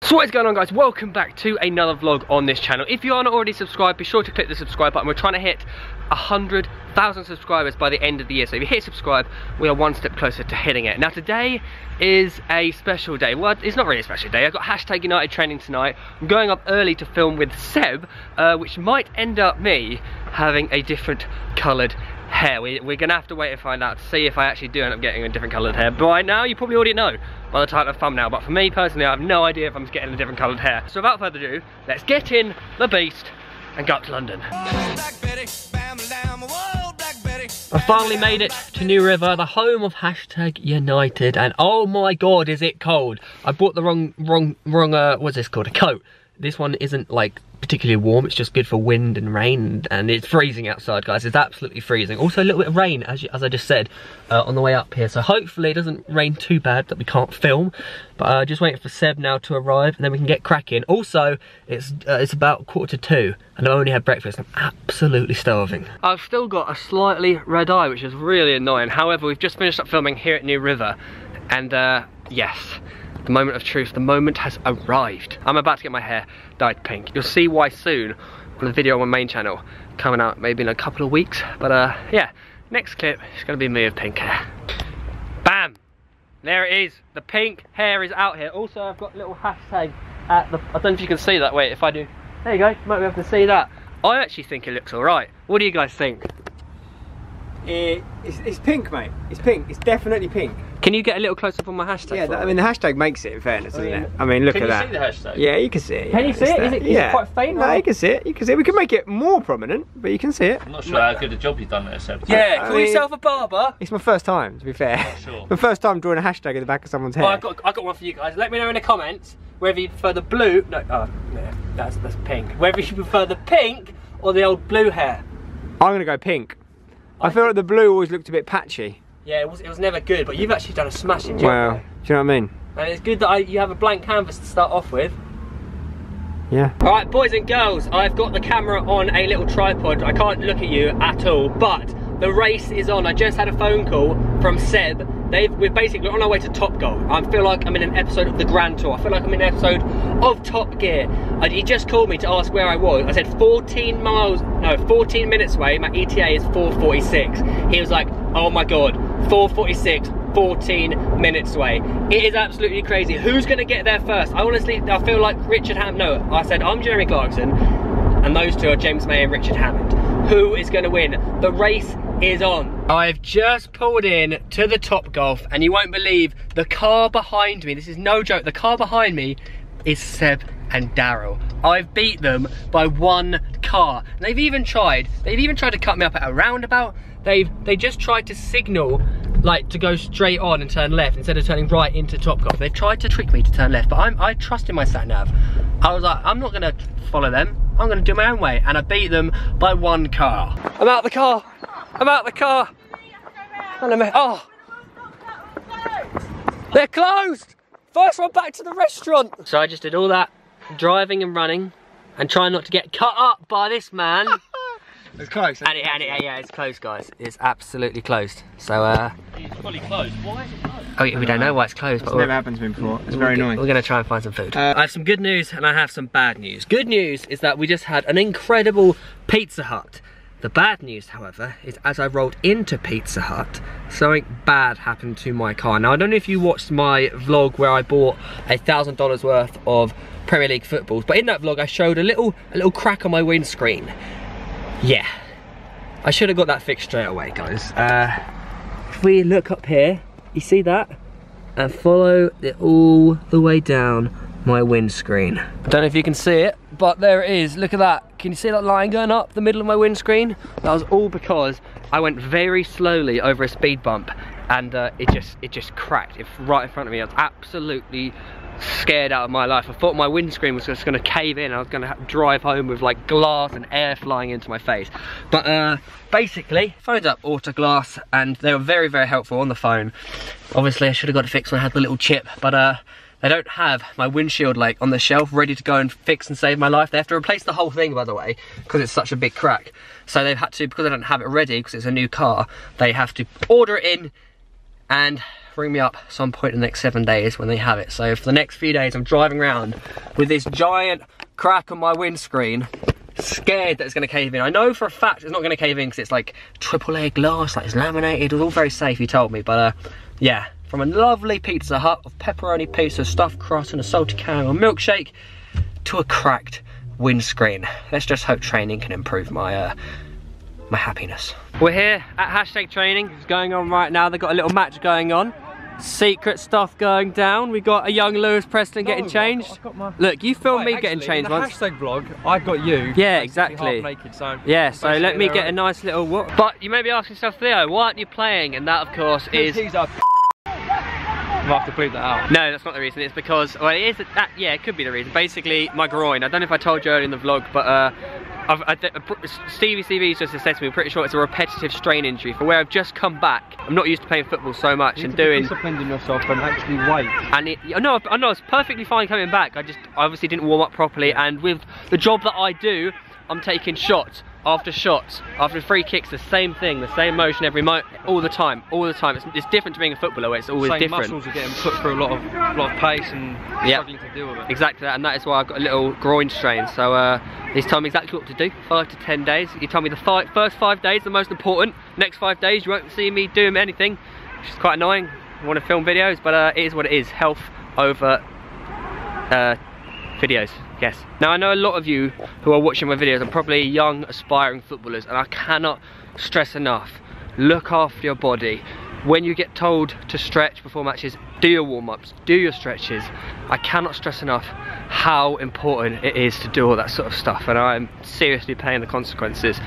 So what is going on, guys? Welcome back to another vlog on this channel. If you are not already subscribed, be sure to click the subscribe button. We're trying to hit 100,000 subscribers by the end of the year. So if you hit subscribe, we are one step closer to hitting it. Now today is a special day. Well, it's not really a special day. I've got hashtag United training tonight. I'm going up early to film with Seb, which might end up me having a different coloured hair. We're gonna have to wait and find out to see if I actually do end up getting a different coloured hair. But right now, you probably already know by the title of the thumbnail. But for me personally, I have no idea if I'm getting a different coloured hair. So without further ado, let's get in the beast and go up to London. I finally made it to New River, the home of hashtag United, and oh my god, is it cold! I bought the wrong what's this called? A coat. This one isn't like particularly warm, it's just good for wind and rain, and it's freezing outside, guys. It's absolutely freezing. Also a little bit of rain, as I just said, on the way up here, so hopefully it doesn't rain too bad that we can't film. But just waiting for Seb now to arrive, and then we can get cracking. Also, it's about 1:45, and I've only had breakfast. I'm absolutely starving. I've still got a slightly red eye, which is really annoying. However, we've just finished up filming here at New River, and yes, the moment of truth, the moment has arrived. I'm about to get my hair dyed pink. You'll see why soon on the video on my main channel, coming out maybe in a couple of weeks. But yeah, next clip is gonna be me with pink hair. Bam! There it is, the pink hair is out here. Also, I've got a little hashtag at the, I don't know if you can see that, wait, if I do, there you go, you might be able to see that. I actually think it looks all right. What do you guys think? It's pink, mate. It's pink. It's definitely pink. Can you get a little closer up on my hashtag? Yeah, I mean the hashtag makes it, in fairness, doesn't it? I mean, look at that. Can you see the hashtag? Yeah, you can see it. Can you see it? Is it quite faint? No, you can see it. You can see it. We can make it more prominent, but you can see it. I'm not sure how good a job you've done there, Seb. Yeah, call yourself a barber. It's my first time, to be fair. Not sure. My first time drawing a hashtag in the back of someone's hair. Oh, I've got one for you guys. Let me know in the comments whether you prefer the blue. No, oh, yeah, that's pink. Whether you prefer the pink or the old blue hair. I'm gonna go pink. I feel like the blue always looked a bit patchy. Yeah, it was never good, but you've actually done a smashing job. Wow, do you know what I mean? And it's good that you have a blank canvas to start off with. Yeah. Alright, boys and girls, I've got the camera on a little tripod. I can't look at you at all, but the race is on. I just had a phone call from Seb. We're basically on our way to Top Golf. I feel like I'm in an episode of the Grand Tour. I feel like I'm in an episode of Top Gear. He just called me to ask where I was. I said 14 minutes away. My ETA is 4:46. He was like, oh my god, 4:46, 14 minutes away. It is absolutely crazy. Who's gonna get there first? I feel like Richard Hammond. No, I said I'm Jeremy Clarkson, and those two are James May and Richard Hammond. Who is gonna win? The race is on. I've just pulled in to the Top Golf, and you won't believe the car behind me. This is no joke. The car behind me is Seb and Daryl. I've beat them by one car. They've even tried to cut me up at a roundabout. They just tried to signal like to go straight on and turn left instead of turning right into Top Golf. They've tried to trick me to turn left, but I trust in my sat nav. I was like, I'm not gonna follow them. I'm gonna do my own way, and I beat them by one car. I'm out the car. I'm out the car. Oh, they're closed. First one back to the restaurant. So I just did all that driving and running and trying not to get cut up by this man. It's close. Yeah, it's closed, guys. It's absolutely closed. So It's fully closed. Why is it closed? Oh, we don't know why it's closed. It's but never happened to me before. It's very annoying. We're gonna try and find some food. I have some good news and I have some bad news. Good news is that we just had an incredible Pizza Hut. The bad news, however, is as I rolled into Pizza Hut, something bad happened to my car. Now, I don't know if you watched my vlog where I bought $1,000 worth of Premier League footballs, but in that vlog I showed a little crack on my windscreen. Yeah, I should have got that fixed straight away, guys. If we look up here, you see that? And follow it all the way down my windscreen. I don't know if you can see it, but there it is. Look at that. Can you see that line going up the middle of my windscreen? That was all because I went very slowly over a speed bump, and it just cracked. It's right in front of me. I was absolutely scared out of my life. I thought my windscreen was just going to cave in. I was going to drive home with like glass and air flying into my face. But basically, phoned up Auto Glass, and they were very, very helpful on the phone. Obviously, I should have got it fixed when I had the little chip, but they don't have my windshield like on the shelf ready to go and fix and save my life. They have to replace the whole thing, by the way, because it's such a big crack. So they've had to, because they don't have it ready, because it's a new car, they have to order it in and ring me up some point in the next 7 days when they have it. So for the next few days I'm driving around with this giant crack on my windscreen, scared that it's going to cave in. I know for a fact it's not going to cave in because it's like AAA glass, like it's laminated. It was all very safe, he told me. But yeah, from a lovely Pizza Hut of pepperoni pizza, stuffed crust and a salty caramel milkshake to a cracked windscreen. Let's just hope training can improve my my happiness. We're here at hashtag training. It's going on right now. They've got a little match going on. Secret stuff going down. We got a young Lewis Preston getting changed. Look, you filmed me getting changed once. In the hashtag vlog, I got you. Yeah, exactly. Half naked, so yeah, so let me get a nice little what. But you may be asking yourself, Theo, why aren't you playing? And that, of course, is. He's a I'll have to bleep that out. No, that's not the reason. It's because, well, it is that. Yeah, it could be the reason. Basically, my groin. I don't know if I told you earlier in the vlog, but Stevie CV's just said to me, I'm pretty sure it's a repetitive strain injury for where I've just come back. I'm not used to playing football so much and doing. Disciplined in yourself and actually wait. And I know it's perfectly fine coming back. I obviously didn't warm up properly, and with the job that I do, I'm taking shots after free kicks, the same thing, the same motion all the time. It's different to being a footballer where it's always different. Muscles are getting put through a lot of pace and struggling to deal with it. Exactly that, and that is why I've got a little groin strain. So he's told me exactly what to do. 5 to 10 days. He told me the first 5 days the most important. Next 5 days you won't see me doing anything, which is quite annoying. I want to film videos, but it is what it is. Health over videos. Yes. Now I know a lot of you who are watching my videos are probably young aspiring footballers, and I cannot stress enough, look after your body. When you get told to stretch before matches, do your warm-ups, do your stretches. I cannot stress enough how important it is to do all that sort of stuff, and I'm seriously paying the consequences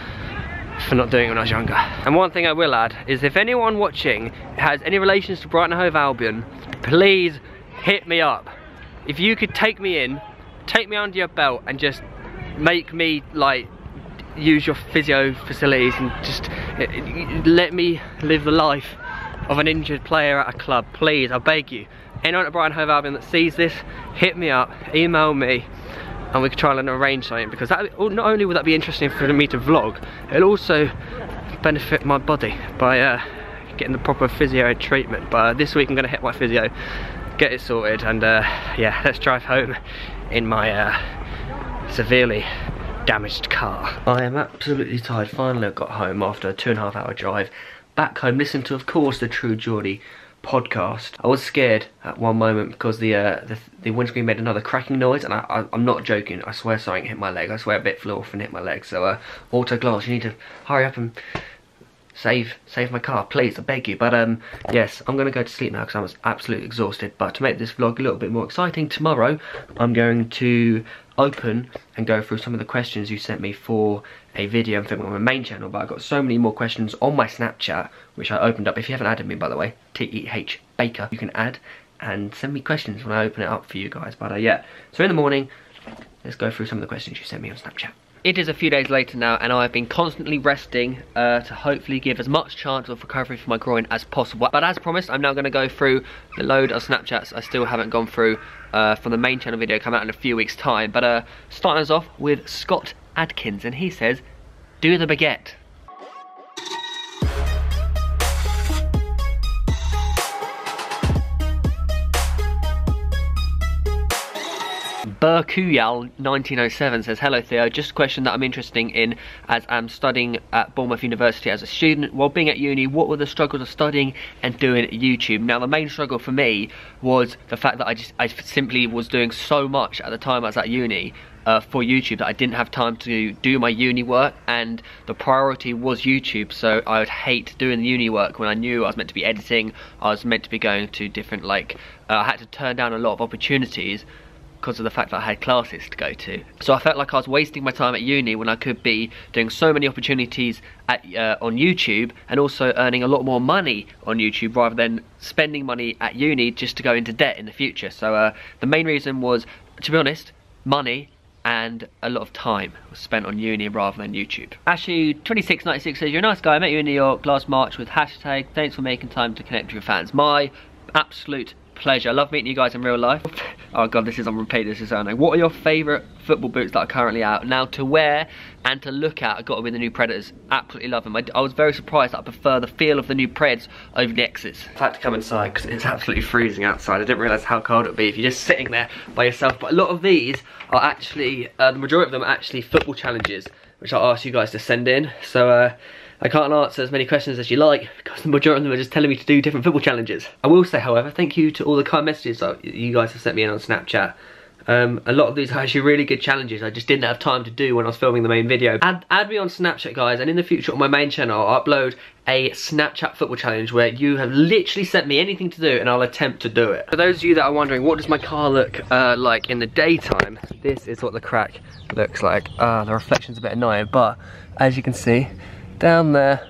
for not doing it when I was younger. And one thing I will add is, if anyone watching has any relations to Brighton & Hove Albion, please hit me up. If you could take me in, take me under your belt and just make me like use your physio facilities and just let me live the life of an injured player at a club, please, I beg you. Anyone at Brighton & Hove Albion that sees this, hit me up, email me, and we can try and arrange something, because that, not only will that be interesting for me to vlog, it'll also benefit my body by getting the proper physio treatment. But this week I'm going to hit my physio, get it sorted, and yeah, let's drive home in my severely damaged car. I am absolutely tired. Finally I got home after a 2.5 hour drive back home, listened to, of course, the True Geordie podcast. I was scared at one moment because the windscreen made another cracking noise, and I'm not joking, I swear something hit my leg. I swear a bit flew off and hit my leg. So auto glass, you need to hurry up and save my car, please, I beg you. But yes, I'm gonna go to sleep now because I was absolutely exhausted. But to make this vlog a little bit more exciting, tomorrow I'm going to open and go through some of the questions you sent me for a video I'm filming on my main channel. But I've got so many more questions on my Snapchat, which I opened up. If you haven't added me, by the way, TEH Baker, you can add and send me questions when I open it up for you guys. But yeah, so in the morning, let's go through some of the questions you sent me on Snapchat. It is a few days later now, and I've been constantly resting to hopefully give as much chance of recovery for my groin as possible. But as promised, I'm now going to go through the load of Snapchats I still haven't gone through from the main channel video coming out in a few weeks' time. But starting us off with Scott Adkins, and he says, do the baguette. Burkuyal 1907 says, hello Theo, just a question that I'm interested in, as I'm studying at Bournemouth University as a student. While being at uni, what were the struggles of studying and doing YouTube? Now the main struggle for me was the fact that I simply was doing so much at the time I was at uni for YouTube that I didn't have time to do my uni work, and the priority was YouTube. So I would hate doing the uni work when I knew I was meant to be editing, I was meant to be going to different, like, I had to turn down a lot of opportunities because of the fact that I had classes to go to. So I felt like I was wasting my time at uni when I could be doing so many opportunities at, on YouTube, and also earning a lot more money on YouTube rather than spending money at uni just to go into debt in the future. So the main reason was, to be honest, money and a lot of time was spent on uni rather than YouTube. Ashley2696 says, you're a nice guy, I met you in New York last March with hashtag, thanks for making time to connect with your fans. My absolute pleasure. I love meeting you guys in real life. Oh god, this is on repeat, this is sounding. What are your favourite football boots that are currently out? Now to wear and to look at, I've got to be the new Predators. Absolutely love them. I was very surprised that I prefer the feel of the new Preds over the X's. I've had to come inside because it's absolutely freezing outside. I didn't realise how cold it would be if you're just sitting there by yourself. But a lot of these are actually, the majority of them are actually football challenges, which I asked you guys to send in. So I can't answer as many questions as you like because the majority of them are just telling me to do different football challenges. I will say, however, thank you to all the kind messages that you guys have sent me in on Snapchat. A lot of these are actually really good challenges I just didn't have time to do when I was filming the main video. Add me on Snapchat, guys, and in the future on my main channel I'll upload a Snapchat football challenge where you have literally sent me anything to do and I'll attempt to do it. For those of you that are wondering, what does my car look like in the daytime, this is what the crack looks like. The reflection's a bit annoying, but as you can see, down there,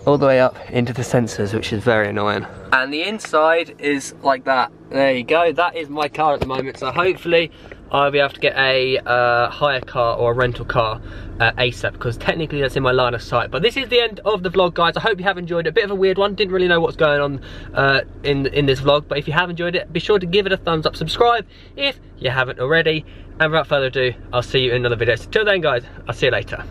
all the way up into the sensors, which is very annoying. And the inside is like that. There you go, that is my car at the moment. So hopefully I'll be able to get a hire car or a rental car ASAP, because technically that's in my line of sight. But this is the end of the vlog, guys. I hope you have enjoyed it. A bit of a weird one, didn't really know what's going on in this vlog, but if you have enjoyed it, be sure to give it a thumbs up, subscribe if you haven't already, and without further ado, I'll see you in another video. So till then, guys, I'll see you later.